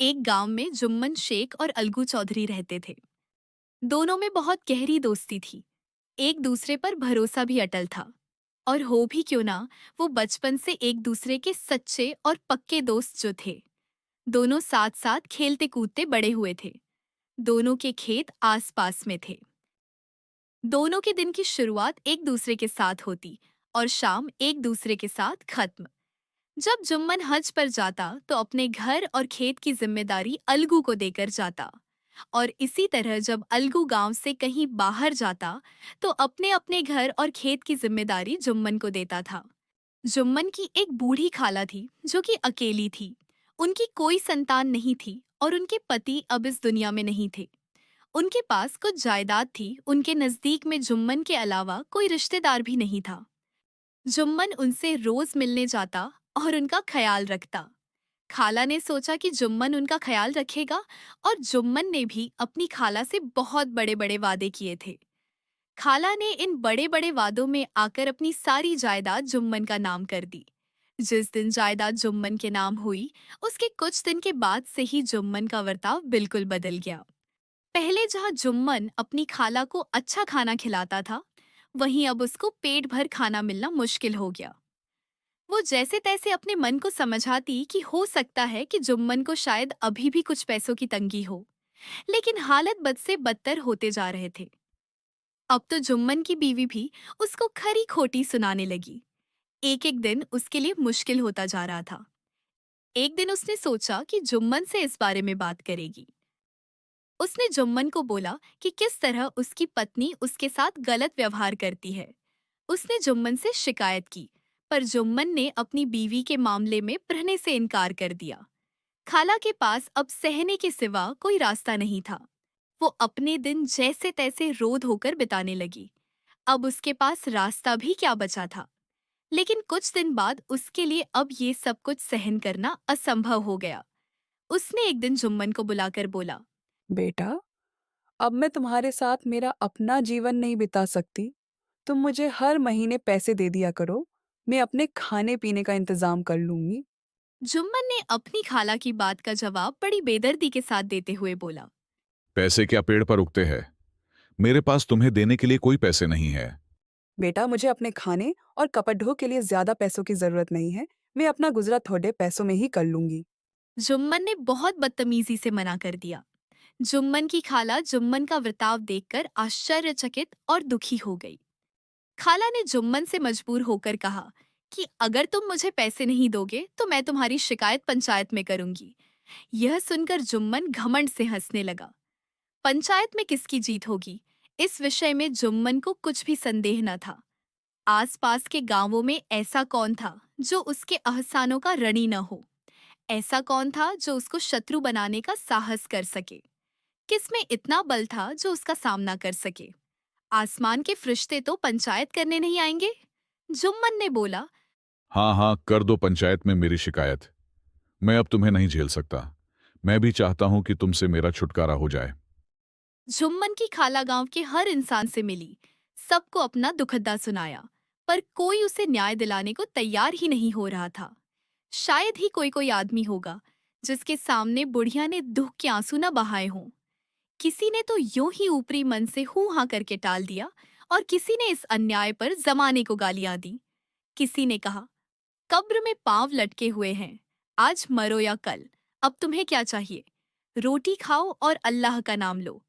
एक गांव में जुम्मन शेख और अलगू चौधरी रहते थे। दोनों में बहुत गहरी दोस्ती थी। एक दूसरे पर भरोसा भी अटल था। और हो भी क्यों ना, वो बचपन से एक दूसरे के सच्चे और पक्के दोस्त जो थे। दोनों साथ साथ खेलते कूदते बड़े हुए थे। दोनों के खेत आस पास में थे। दोनों के दिन की शुरुआत एक दूसरे के साथ होती और शाम एक दूसरे के साथ खत्म। जब जुम्मन हज पर जाता तो अपने घर और खेत की जिम्मेदारी अलगू को देकर जाता। और इसी तरह जब अलगू गांव से कहीं बाहर जाता तो अपने अपने घर और खेत की जिम्मेदारी जुम्मन को देता था। जुम्मन की एक बूढ़ी खाला थी जो कि अकेली थी। उनकी कोई संतान नहीं थी और उनके पति अब इस दुनिया में नहीं थे। उनके पास कुछ जायदाद थी। उनके नजदीक में जुम्मन के अलावा कोई रिश्तेदार भी नहीं था। जुम्मन उनसे रोज मिलने जाता और उनका ख्याल रखता। खाला ने सोचा कि जुम्मन उनका ख्याल रखेगा और जुम्मन ने भी अपनी खाला से बहुत बड़े बड़े वादे किए थे। खाला ने इन बड़े बड़े वादों में आकर अपनी सारी जायदाद जुम्मन का नाम कर दी। जिस दिन जायदाद जुम्मन के नाम हुई, उसके कुछ दिन के बाद से ही जुम्मन का बर्ताव बिल्कुल बदल गया। पहले जहाँ जुम्मन अपनी खाला को अच्छा खाना खिलाता था, वहीं अब उसको पेट भर खाना मिलना मुश्किल हो गया। वो जैसे तैसे अपने मन को समझाती कि हो सकता है कि जुम्मन को शायद अभी भी कुछ पैसों की तंगी हो, लेकिन हालत बद से बदतर होते जा रहे थे। अब तो जुम्मन की बीवी भी उसको खरी खोटी सुनाने लगी। एक एक दिन उसके लिए मुश्किल होता जा रहा था। एक दिन उसने सोचा कि जुम्मन से इस बारे में बात करेगी। उसने जुम्मन को बोला कि किस तरह उसकी पत्नी उसके साथ गलत व्यवहार करती है। उसने जुम्मन से शिकायत की, पर जुम्मन ने अपनी बीवी के मामले में रहने से इनकार कर दिया। खाला के पास अब सहने के सिवा कोई रास्ता नहीं था। वो अपने दिन जैसे तैसे रोध होकर बिताने लगी। अब उसके पास रास्ता भी क्या बचा था। लेकिन कुछ दिन बाद उसके लिए अब ये सब कुछ सहन करना असंभव हो गया। उसने एक दिन जुम्मन को बुलाकर बोला, बेटा, अब मैं तुम्हारे साथ मेरा अपना जीवन नहीं बिता सकती। तुम मुझे हर महीने पैसे दे दिया करो। मैं अपने खाने पीने का इंतजाम कर लूंगी। जुम्मन ने अपनी खाला की बात का जवाब बड़ी बेदर्दी के साथ देते हुए बोला, पैसे क्या पेड़ पर उगते हैं? मेरे पास तुम्हें देने के लिए कोई पैसे नहीं है। बेटा, मुझे अपने खाने और कपड़ों के लिए ज्यादा पैसों की जरूरत नहीं है। मैं अपना गुजरा थोड़े पैसों में ही कर लूंगी। जुम्मन ने बहुत बदतमीजी से मना कर दिया। जुम्मन की खाला जुम्मन का बर्ताव देखकर आश्चर्यचकित और दुखी हो गई। खाला ने जुम्मन से मजबूर होकर कहा कि अगर तुम मुझे पैसे नहीं दोगे तो मैं तुम्हारी शिकायत पंचायत में करूंगी। यह सुनकर जुम्मन घमंड से हंसने लगा। पंचायत में किसकी जीत होगी, इस विषय में जुम्मन को कुछ भी संदेह न था। आसपास के गांवों में ऐसा कौन था जो उसके अहसानों का ऋणी न हो। ऐसा कौन था जो उसको शत्रु बनाने का साहस कर सके। किसमें इतना बल था जो उसका सामना कर सके। आसमान के फरिश्ते तो पंचायत करने नहीं आएंगे। जुम्मन ने बोला। हाँ हाँ, कर दो पंचायत में मेरी शिकायत। मैं अब तुम्हें नहीं झेल सकता। मैं भी चाहता हूं कि तुमसे मेरा छुटकारा हो जाए। जुम्मन की खाला गांव के हर इंसान से मिली, सबको अपना दुखद्दा सुनाया, पर कोई उसे न्याय दिलाने को तैयार ही नहीं हो रहा था। शायद ही कोई कोई आदमी होगा जिसके सामने बुढ़िया ने दुख के आंसू न बहाए हों। किसी ने तो यूं ही ऊपरी मन से हूं हाँ करके टाल दिया और किसी ने इस अन्याय पर जमाने को गालियां दी। किसी ने कहा, कब्र में पांव लटके हुए हैं, आज मरो या कल, अब तुम्हें क्या चाहिए? रोटी खाओ और अल्लाह का नाम लो।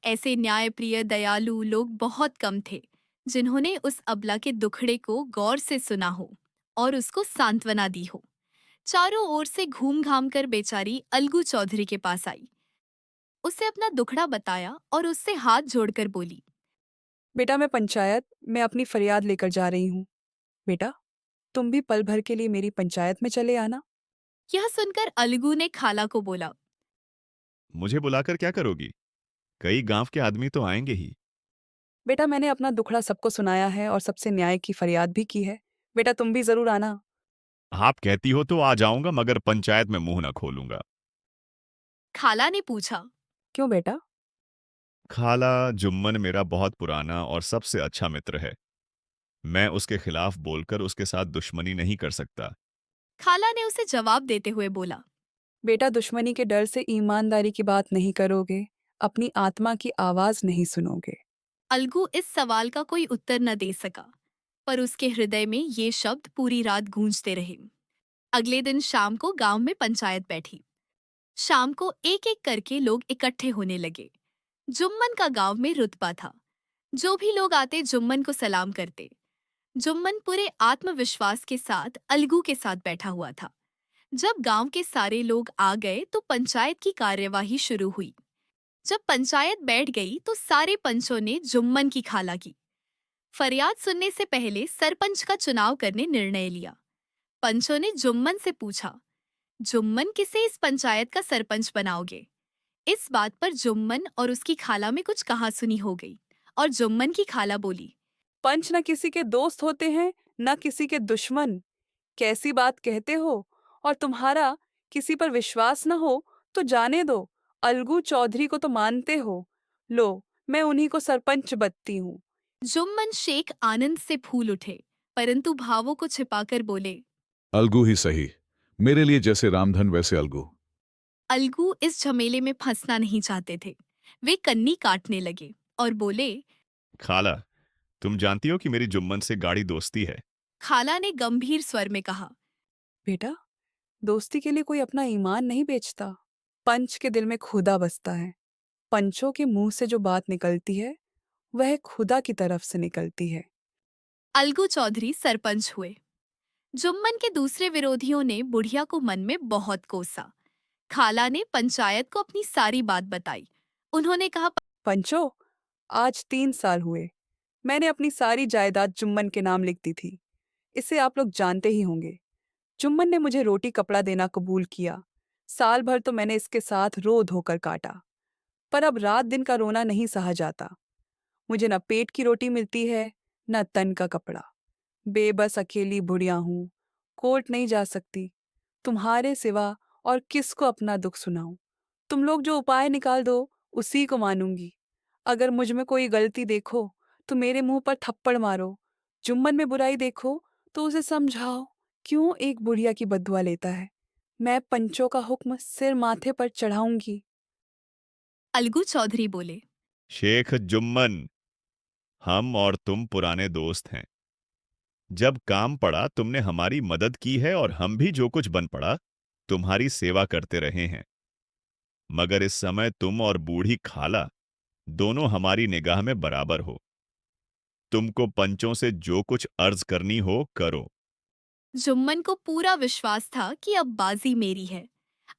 ऐसे न्यायप्रिय दयालु लोग बहुत कम थे जिन्होंने उस अबला के दुखड़े को गौर से सुना हो और उसको सांत्वना दी हो। चारों ओर से घूम घाम कर बेचारी अलगू चौधरी के पास आई। उसे अपना दुखड़ा बताया और उससे हाथ जोड़कर बोली, बेटा, मैं पंचायत में अपनी फरियाद लेकर जा रही हूँ। बेटा, तुम भी पल भर के लिए मेरी पंचायत में चले आना। यह सुनकर अलगू ने खाला को बोला, मुझे बुलाकर क्या करोगी? कई गांव के आदमी तो आएंगे ही। बेटा, मैंने अपना दुखड़ा सबको सुनाया है और सबसे न्याय की फरियाद भी की है। बेटा, तुम भी जरूर आना। आप कहती हो तो आ जाऊंगा, मगर पंचायत में मुंह न खोलूंगा। खाला ने पूछा। क्यों बेटा? खाला, जुम्मन मेरा बहुत पुराना और सबसे अच्छा मित्र है। मैं उसके खिलाफ बोलकर उसके साथ दुश्मनी नहीं कर सकता। खाला ने उसे जवाब देते हुए बोला, बेटा, दुश्मनी के डर से ईमानदारी की बात नहीं करोगे, अपनी आत्मा की आवाज नहीं सुनोगे। अलगू इस सवाल का कोई उत्तर न दे सका, पर उसके हृदय में ये शब्द पूरी रात गूंजते रहे। अगले दिन शाम को गांव में पंचायत बैठी। शाम को एक एक करके लोग इकट्ठे होने लगे। जुम्मन का गांव में रुतबा था। जो भी लोग आते जुम्मन को सलाम करते। जुम्मन पूरे आत्मविश्वास के साथ अलगू के साथ बैठा हुआ था। जब गांव के सारे लोग आ गए तो पंचायत की कार्यवाही शुरू हुई। जब पंचायत बैठ गई तो सारे पंचों ने जुम्मन की खाला की। फरियाद सुनने से पहले सरपंच का चुनाव करने निर्णय लिया। पंचों ने जुम्मन से पूछा, जुम्मन किसे इस पंचायत का सरपंच बनाओगे? इस बात पर जुम्मन और उसकी खाला में कुछ कहासुनी हो गई और जुम्मन की खाला बोली, पंच न किसी के दोस्त होते हैं, न किसी के दुश्मन। कैसी बात कहते हो? और तुम्हारा किसी पर विश्वास न हो तो जाने दो। अलगू चौधरी को तो मानते हो। लो, मैं उन्हीं को सरपंच बनती हूँ। जुम्मन शेख आनंद से फूल उठे, परंतु भावों को छिपाकर बोले, अलगू ही सही, मेरे लिए जैसे रामधन वैसे अलगू। अलगू इस झमेले में फंसना नहीं चाहते थे। वे कन्नी काटने लगे और बोले, खाला, तुम जानती हो कि मेरी जुम्मन से गाढ़ी दोस्ती है। खाला ने गंभीर स्वर में कहा, बेटा, दोस्ती के लिए कोई अपना ईमान नहीं बेचता। पंच के दिल में खुदा बसता है। पंचों के मुंह से जो बात निकलती है वह खुदा की तरफ से निकलती है। अलगू चौधरी सरपंच हुए। जुम्मन के दूसरे विरोधियों ने बुढ़िया को मन में बहुत कोसा। खाला ने पंचायत को अपनी सारी बात बताई। उन्होंने कहा, पंचो, आज 3 साल हुए मैंने अपनी सारी जायदाद जुम्मन के नाम लिख दी थी। इसे आप लोग जानते ही होंगे। जुम्मन ने मुझे रोटी कपड़ा देना कबूल किया। साल भर तो मैंने इसके साथ रो धोकर काटा, पर अब रात दिन का रोना नहीं सहा जाता। मुझे न पेट की रोटी मिलती है, न तन का कपड़ा। बेबस अकेली बुढ़िया हूँ, कोर्ट नहीं जा सकती। तुम्हारे सिवा और किसको अपना दुख सुनाऊं? तुम लोग जो उपाय निकाल दो उसी को मानूंगी। अगर मुझ में कोई गलती देखो तो मेरे मुंह पर थप्पड़ मारो। जुम्मन में बुराई देखो तो उसे समझाओ क्यों एक बुढ़िया की बददुआ लेता है। मैं पंचों का हुक्म सिर माथे पर चढ़ाऊंगी। अलगू चौधरी बोले, शेख जुम्मन, हम और तुम पुराने दोस्त हैं। जब काम पड़ा तुमने हमारी मदद की है और हम भी जो कुछ बन पड़ा तुम्हारी सेवा करते रहे हैं। मगर इस समय तुम और बूढ़ी खाला दोनों हमारी निगाह में बराबर हो। तुमको पंचों से जो कुछ अर्ज करनी हो करो। जुम्मन को पूरा विश्वास था कि अब बाजी मेरी है।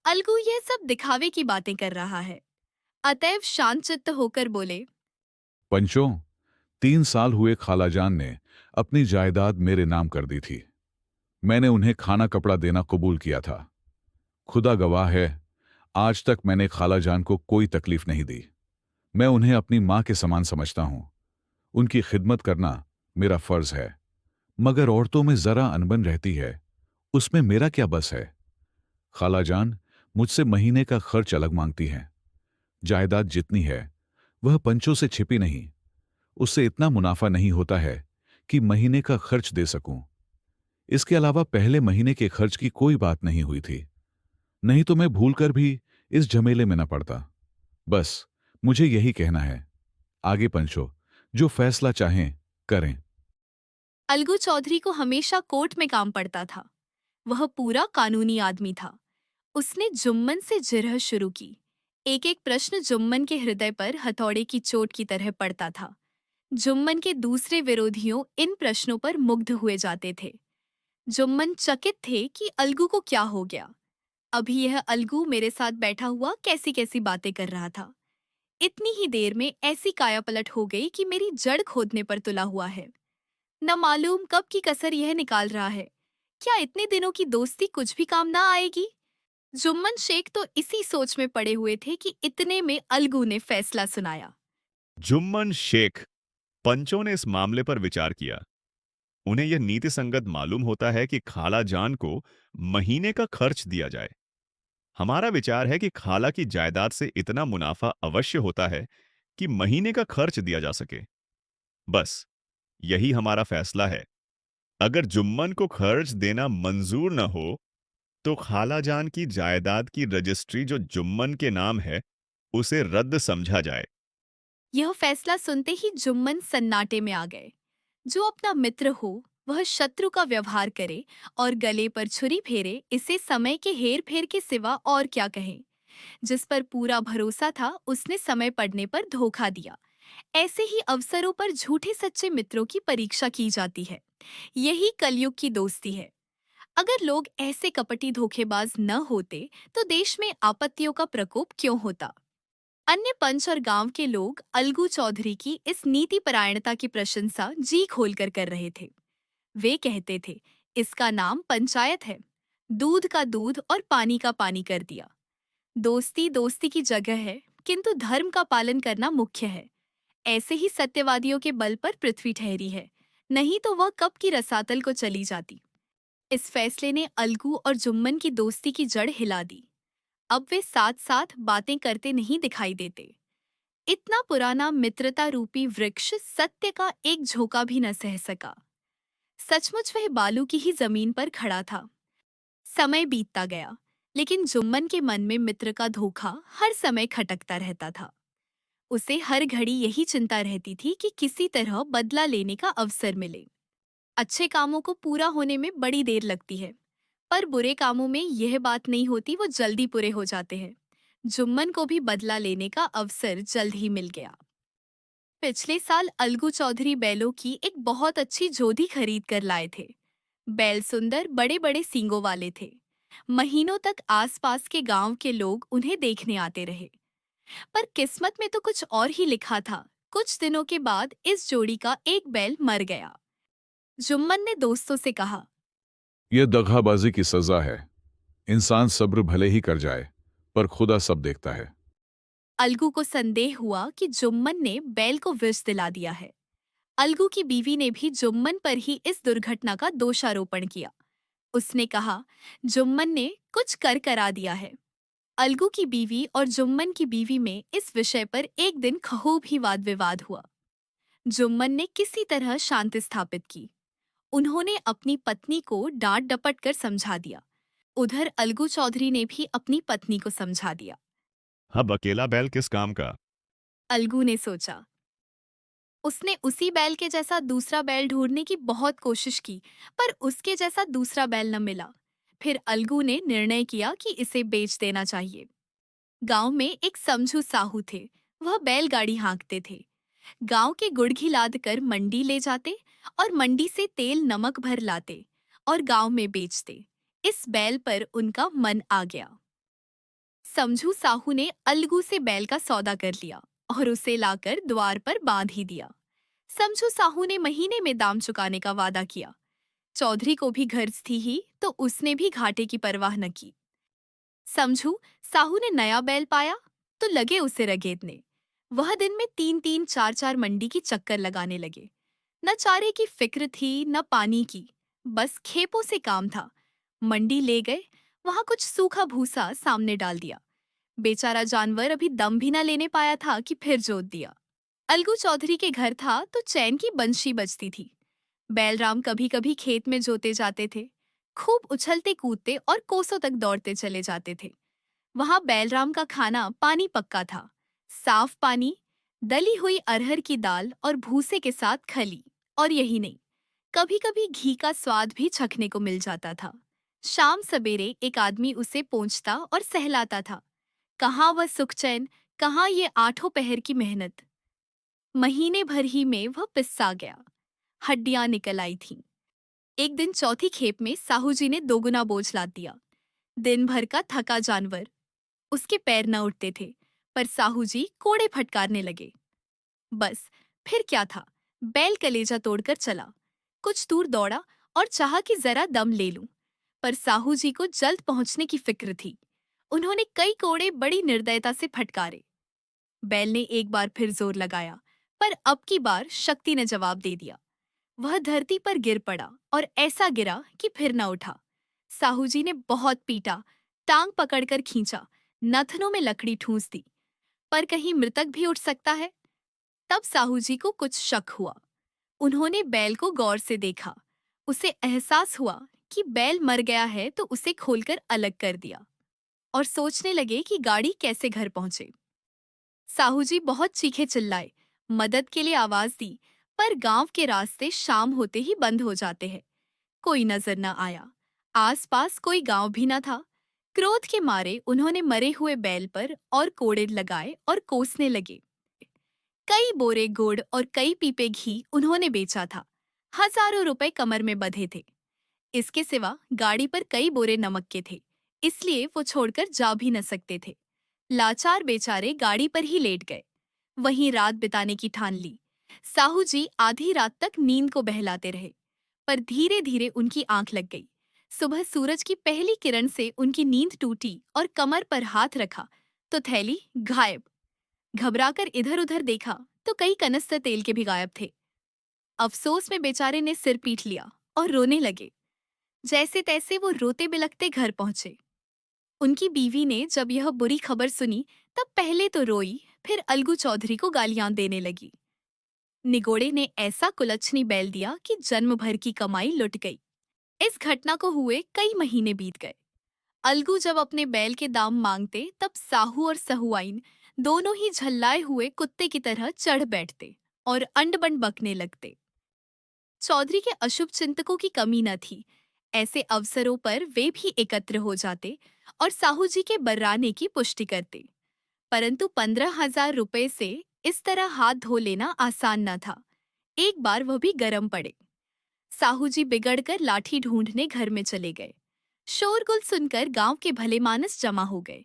अलगू यह सब दिखावे की बातें कर रहा है। अतएव शांतचित्त होकर बोले, पंचों, 3 साल हुए खालाजान ने अपनी जायदाद मेरे नाम कर दी थी। मैंने उन्हें खाना कपड़ा देना कबूल किया था। खुदा गवाह है, आज तक मैंने खालाजान को कोई तकलीफ नहीं दी। मैं उन्हें अपनी मां के समान समझता हूं। उनकी खिदमत करना मेरा फर्ज है। मगर औरतों में जरा अनबन रहती है, उसमें मेरा क्या बस है। खालाजान मुझसे महीने का खर्च अलग मांगती हैं। जायदाद जितनी है वह पंचों से छिपी नहीं। उससे इतना मुनाफा नहीं होता है कि महीने का खर्च दे सकूं। इसके अलावा पहले महीने के खर्च की कोई बात नहीं हुई थी। नहीं तो मैं भूलकर भी इस झमेले में न पड़ता। बस मुझे यही कहना है। आगे पंचो, जो फैसला चाहें करें। अलगू चौधरी को हमेशा कोर्ट में काम पड़ता था। वह पूरा कानूनी आदमी था। उसने जुम्मन से जिरह शुरू की। एक एक प्रश्न जुम्मन के हृदय पर हथौड़े की चोट की तरह पड़ता था। जुम्मन के दूसरे विरोधियों इन प्रश्नों पर मुग्ध हुए जाते थे। जुम्मन चकित थे कि अलगू को क्या हो गया। अभी यह अलगू मेरे साथ बैठा हुआ कैसी कैसी बातें कर रहा था। इतनी ही देर में ऐसी कायापलट हो गई कि मेरी जड़ खोदने पर तुला हुआ है। न मालूम कब की कसर यह निकाल रहा है। क्या इतने दिनों की दोस्ती कुछ भी काम ना आएगी? जुम्मन शेख तो इसी सोच में पड़े हुए थे कि इतने में अलगू ने फैसला सुनाया। जुम्मन शेख, पंचों ने इस मामले पर विचार किया। उन्हें यह नीति संगत मालूम होता है कि खाला जान को महीने का खर्च दिया जाए। हमारा विचार है कि खाला की जायदाद से इतना मुनाफा अवश्य होता है कि महीने का खर्च दिया जा सके। बस यही हमारा फैसला है। अगर जुम्मन को खर्च देना मंजूर न हो तो खालाजान की जायदाद की रजिस्ट्री जो जुम्मन के नाम है, उसे रद्द समझा जाए। यह फैसला सुनते ही जुम्मन सन्नाटे में आ गए। जो अपना मित्र हो वह शत्रु का व्यवहार करे और गले पर छुरी फेरे, इसे समय के हेर फेर के सिवा और क्या कहें। जिस पर पूरा भरोसा था उसने समय पड़ने पर धोखा दिया। ऐसे ही अवसरों पर झूठे सच्चे मित्रों की परीक्षा की जाती है। यही कलयुग की दोस्ती है। अगर लोग ऐसे कपटी धोखेबाज न होते तो देश में आपत्तियों का प्रकोप क्यों होता। अन्य पंच और गांव के लोग अलगू चौधरी की इस नीति परायणता की प्रशंसा जी खोलकर कर रहे थे। वे कहते थे, इसका नाम पंचायत है। दूध का दूध और पानी का पानी कर दिया। दोस्ती दोस्ती की जगह है, किंतु धर्म का पालन करना मुख्य है। ऐसे ही सत्यवादियों के बल पर पृथ्वी ठहरी है, नहीं तो वह कब की रसातल को चली जाती। इस फैसले ने अलगू और जुम्मन की दोस्ती की जड़ हिला दी। अब वे साथ साथ बातें करते नहीं दिखाई देते। इतना पुराना मित्रता रूपी वृक्ष सत्य का एक झोंका भी न सह सका। सचमुच वह बालू की ही जमीन पर खड़ा था। समय बीतता गया, लेकिन जुम्मन के मन में मित्र का धोखा हर समय खटकता रहता था। उसे हर घड़ी यही चिंता रहती थी कि किसी तरह बदला लेने का अवसर मिले। अच्छे कामों को पूरा होने में बड़ी देर लगती है, पर बुरे कामों में यह बात नहीं होती, वो जल्दी पूरे हो जाते हैं। जुम्मन को भी बदला लेने का अवसर जल्द ही मिल गया। पिछले साल अलगू चौधरी बैलों की एक बहुत अच्छी जोधी खरीद कर लाए थे। बैल सुंदर बड़े बड़े सींगों वाले थे। महीनों तक आसपास के गांव के लोग उन्हें देखने आते रहे। पर किस्मत में तो कुछ और ही लिखा था। कुछ दिनों के बाद इस जोड़ी का एक बैल मर गया। जुम्मन ने दोस्तों से कहा, यह दगाबाजी की सजा है। इंसान सब्र भले ही कर जाए, पर खुदा सब देखता है। अलगू को संदेह हुआ कि जुम्मन ने बैल को विष दिला दिया है। अलगू की बीवी ने भी जुम्मन पर ही इस दुर्घटना का दोषारोपण किया। उसने कहा, जुम्मन ने कुछ कर करा दिया है। अलगू की बीवी और जुम्मन की बीवी में इस विषय पर एक दिन खूब ही वाद विवाद हुआ। जुम्मन ने किसी तरह शांति स्थापित की। उन्होंने अपनी पत्नी को डांट डपट कर समझा दिया। उधर अलगू चौधरी ने भी अपनी पत्नी को समझा दिया। अब अकेला बैल किस काम का? अलगू ने सोचा। उसने उसी बैल के जैसा दूसरा बैल ढूंढने की बहुत कोशिश की, पर उसके जैसा दूसरा बैल न मिला। फिर अलगू ने निर्णय किया कि इसे बेच देना चाहिए। गांव में एक समझू साहू थे। वह बैलगाड़ी हाँकते थे। गांव के गुड़घी लाद कर मंडी ले जाते और मंडी से तेल नमक भर लाते और गांव में बेचते। इस बैल पर उनका मन आ गया। समझू साहू ने अलगू से बैल का सौदा कर लिया और उसे लाकर द्वार पर बांध ही दिया। समझू साहू ने महीने में दाम चुकाने का वादा किया। चौधरी को भी गर्ज थी ही, तो उसने भी घाटे की परवाह न की। समझू साहू ने नया बैल पाया तो लगे उसे रगेदने। वह दिन में 3-3 4-4 मंडी की चक्कर लगाने लगे। न चारे की फिक्र थी न पानी की, बस खेपों से काम था। मंडी ले गए, वहां कुछ सूखा भूसा सामने डाल दिया। बेचारा जानवर अभी दम भी न लेने पाया था कि फिर जोत दिया। अलगू चौधरी के घर था तो चैन की बंशी बजती थी। बैलराम कभी कभी खेत में जोते जाते थे। खूब उछलते कूदते और कोसों तक दौड़ते चले जाते थे। वहां बैलराम का खाना पानी पक्का था। साफ पानी, दली हुई अरहर की दाल और भूसे के साथ खली। और यही नहीं, कभी कभी घी का स्वाद भी चखने को मिल जाता था। शाम सवेरे एक आदमी उसे पोंछता और सहलाता था। कहाँ वह सुख चैन, कहाँ ये 8 पहर की मेहनत। महीने भर ही में वह पिस्सा गया। हड्डियां निकल आई थीं। एक दिन चौथी खेप में साहू जी ने दोगुना बोझ लाद दिया। दिन भर का थका जानवर, उसके पैर न उठते थे, पर साहू जी कोड़े फटकारने लगे। बस फिर क्या था, बैल कलेजा तोड़कर चला। कुछ दूर दौड़ा और चाहा कि जरा दम ले लूं, पर साहू जी को जल्द पहुंचने की फिक्र थी। उन्होंने कई कोड़े बड़ी निर्दयता से फटकारे। बैल ने एक बार फिर जोर लगाया, पर अब की बार शक्ति ने जवाब दे दिया। वह धरती पर गिर पड़ा और ऐसा गिरा कि फिर न उठा। साहू जी ने बहुत पीटा, टांग पकड़कर खींचा, नथनों में लकड़ी ठूंस दी, पर कहीं मृतक भी उठ सकता है। तब साहू जी को कुछ शक हुआ। उन्होंने बैल को गौर से देखा। उसे एहसास हुआ कि बैल मर गया है तो उसे खोलकर अलग कर दिया और सोचने लगे कि गाड़ी कैसे घर पहुंचे। साहू जी बहुत चीखे चिल्लाए, मदद के लिए आवाज दी, पर गांव के रास्ते शाम होते ही बंद हो जाते हैं। कोई नजर न आया। आसपास कोई गांव भी न था। क्रोध के मारे उन्होंने मरे हुए बैल पर और कोड़े लगाए और कोसने लगे। कई बोरे गुड़ और कई पीपे घी उन्होंने बेचा था। हजारों रुपए कमर में बंधे थे। इसके सिवा गाड़ी पर कई बोरे नमक के थे, इसलिए वो छोड़कर जा भी न सकते थे। लाचार बेचारे गाड़ी पर ही लेट गए। वहीं रात बिताने की ठान ली। साहू जी आधी रात तक नींद को बहलाते रहे, पर धीरे धीरे उनकी आंख लग गई। सुबह सूरज की पहली किरण से उनकी नींद टूटी और कमर पर हाथ रखा तो थैली गायब। घबराकर इधर उधर देखा तो कई कनस्तर तेल के भी गायब थे। अफसोस में बेचारे ने सिर पीट लिया और रोने लगे। जैसे तैसे वो रोते बिलखते घर पहुंचे। उनकी बीवी ने जब यह बुरी खबर सुनी तब पहले तो रोई, फिर अलगू चौधरी को गालियां देने लगी। निगोड़े ने ऐसा कुलच्छनी बैल दिया कि जन्म भर की कमाई लुट गई। इस घटना को हुए कई महीने बीत गए। अलगू जब अपने बैल के दाम मांगते तब साहू और सहुआइन दोनों ही झल्लाए हुए कुत्ते की तरह चढ़ बैठते और अंड-बंड बकने लगते। चौधरी के अशुभ चिंतकों की कमी न थी। ऐसे अवसरों पर वे भी एकत्र हो जाते और साहू जी के बर्राने की पुष्टि करते। परंतु 15,000 रुपए से इस तरह हाथ धो लेना आसान न था। एक बार वह भी गरम पड़े। साहू जी बिगड़कर लाठी ढूंढने घर में चले गए। शोरगुल सुनकर गांव के भले मानस जमा हो गए।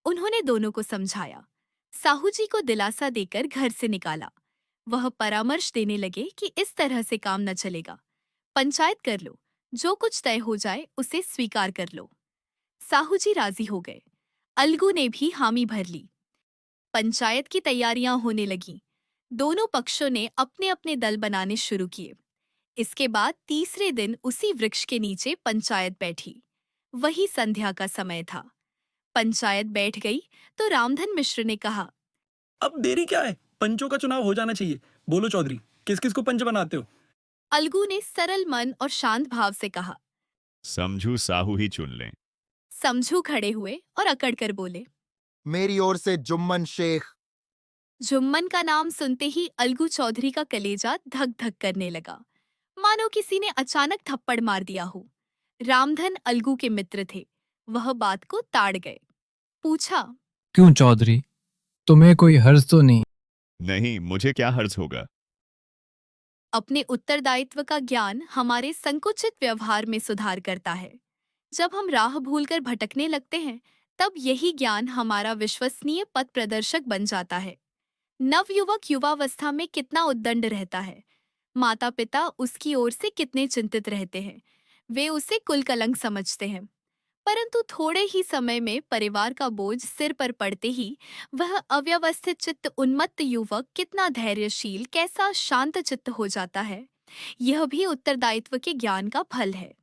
उन्होंने दोनों को समझाया, साहू जी को दिलासा देकर घर से निकाला। वह परामर्श देने लगे कि इस तरह से काम न चलेगा। पंचायत कर लो, जो कुछ तय हो जाए उसे स्वीकार कर लो। साहू जी राजी हो गए। अलगू ने भी हामी भर ली। पंचायत की तैयारियां होने लगीं। दोनों पक्षों ने अपने अपने दल बनाने शुरू किए। इसके बाद तीसरे दिन उसी वृक्ष के नीचे पंचायत बैठी। वही संध्या का समय था। पंचायत बैठ गई तो रामधन मिश्र ने कहा, अब देरी क्या है? पंचों का चुनाव हो जाना चाहिए। बोलो चौधरी, किस किस को पंच बनाते हो? अलगू ने सरल मन और शांत भाव से कहा। समझू साहू ही चुन लें। समझू खड़े हुए और अकड़कर बोले। मेरी ओर से जुम्मन शेख। जुम्मन का नाम सुनते ही अलगू चौधरी का कलेजा धक धक करने लगा, मानो किसी ने अचानक थप्पड़ मार दिया हो। रामधन अलगू के मित्र थे। वह बात को ताड़ गए। पूछा, क्यों चौधरी, तुम्हें कोई हर्ज तो नहीं? नहीं, मुझे क्या हर्ज होगा। अपने उत्तरदायित्व का ज्ञान हमारे संकुचित व्यवहार में सुधार करता है। जब हम राह भूलकर भटकने लगते हैं, तब यही ज्ञान हमारा विश्वसनीय पथ प्रदर्शक बन जाता है। नवयुवक युवावस्था में कितना उद्दंड रहता है। माता पिता उसकी ओर से कितने चिंतित रहते हैं। वे उसे कुल कलंक समझते हैं। परंतु थोड़े ही समय में परिवार का बोझ सिर पर पड़ते ही वह अव्यवस्थित चित्त उन्मत्त युवक कितना धैर्यशील, कैसा शांत चित्त हो जाता है। यह भी उत्तरदायित्व के ज्ञान का फल है।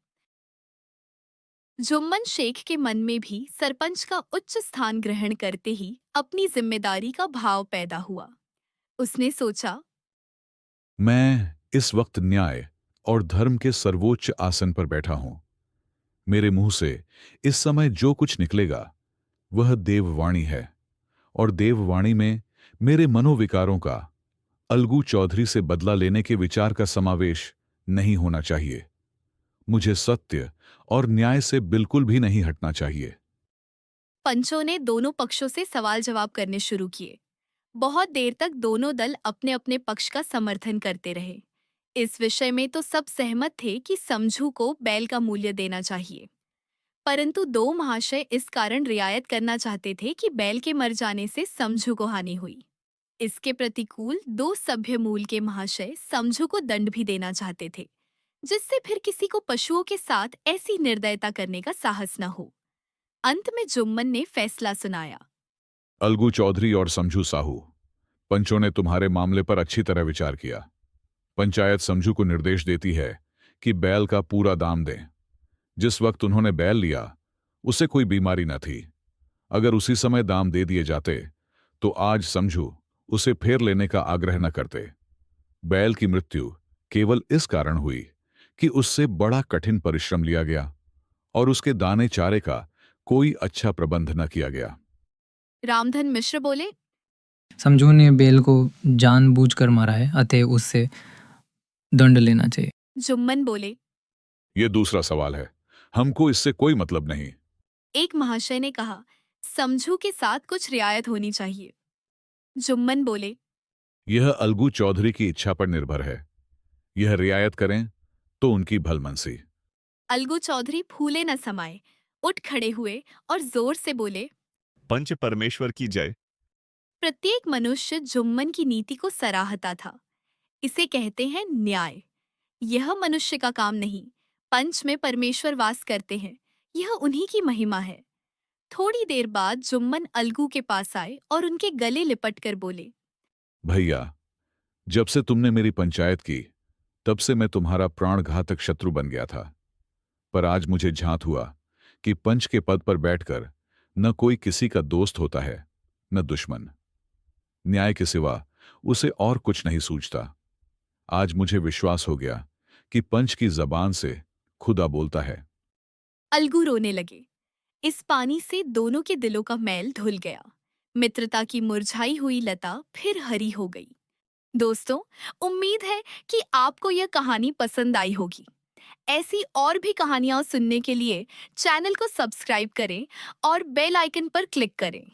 जुम्मन शेख के मन में भी सरपंच का उच्च स्थान ग्रहण करते ही अपनी जिम्मेदारी का भाव पैदा हुआ। उसने सोचा, मैं इस वक्त न्याय और धर्म के सर्वोच्च आसन पर बैठा हूं। मेरे मुंह से इस समय जो कुछ निकलेगा वह देववाणी है, और देववाणी में मेरे मनोविकारों का अलगू चौधरी से बदला लेने के विचार का समावेश नहीं होना चाहिए। मुझे सत्य और न्याय से बिल्कुल भी नहीं हटना चाहिए। पंचों ने दोनों पक्षों से सवाल जवाब करने शुरू किए। बहुत देर तक दोनों दल अपने अपने पक्ष का समर्थन करते रहे। इस विषय में तो सब सहमत थे कि समझू को बैल का मूल्य देना चाहिए, परंतु दो महाशय इस कारण रियायत करना चाहते थे कि बैल के मर जाने से समझू को हानि हुई। इसके प्रतिकूल दो सभ्य मूल के महाशय समझू को दंड भी देना चाहते थे, जिससे फिर किसी को पशुओं के साथ ऐसी निर्दयता करने का साहस न हो। अंत में जुम्मन ने फैसला सुनाया। अलगू चौधरी और समझू साहू, पंचों ने तुम्हारे मामले पर अच्छी तरह विचार किया। पंचायत समझू को निर्देश देती है कि बैल का पूरा दाम दें। जिस वक्त उन्होंने बैल लिया उसे कोई बीमारी न थी। अगर उसी समय दाम दे दिए जाते तो आज समझू उसे फेर लेने का आग्रह न करते। बैल की मृत्यु केवल इस कारण हुई कि उससे बड़ा कठिन परिश्रम लिया गया और उसके दाने चारे का कोई अच्छा प्रबंध न किया गया। रामधन मिश्र बोले, समझू ने बेल को जानबूझकर मारा है, अतः उससे दंड लेना चाहिए। जुम्मन बोले। ये दूसरा सवाल है, हमको इससे कोई मतलब नहीं। एक महाशय ने कहा, समझू के साथ कुछ रियायत होनी चाहिए। जुम्मन बोले, यह अलगू चौधरी की इच्छा पर निर्भर है। यह रियायत करें तो उनकी भलमनसी। अलगू चौधरी फूले न समाये, उठ खड़े हुए और जोर से बोले। पंच परमेश्वर की जय। प्रत्येक मनुष्य जुम्मन की नीति को सराहता था। इसे कहते हैं न्याय। यह मनुष्य का काम नहीं, पंच में परमेश्वर वास करते हैं, यह उन्हीं की महिमा है। थोड़ी देर बाद जुम्मन अलगू के पास आए और उनके गले लिपट कर बोले, भैया, जब से तुमने मेरी पंचायत की तब से मैं तुम्हारा प्राणघातक शत्रु बन गया था। पर आज मुझे झांत हुआ कि पंच के पद पर बैठकर न कोई किसी का दोस्त होता है न दुश्मन। न्याय के सिवा उसे और कुछ नहीं सूझता। आज मुझे विश्वास हो गया कि पंच की जबान से खुदा बोलता है। अलगू रोने लगे। इस पानी से दोनों के दिलों का मैल धुल गया। मित्रता की मुरझाई हुई लता फिर हरी हो गई। दोस्तों, उम्मीद है कि आपको यह कहानी पसंद आई होगी। ऐसी और भी कहानियां सुनने के लिए चैनल को सब्सक्राइब करें और बेल आइकन पर क्लिक करें।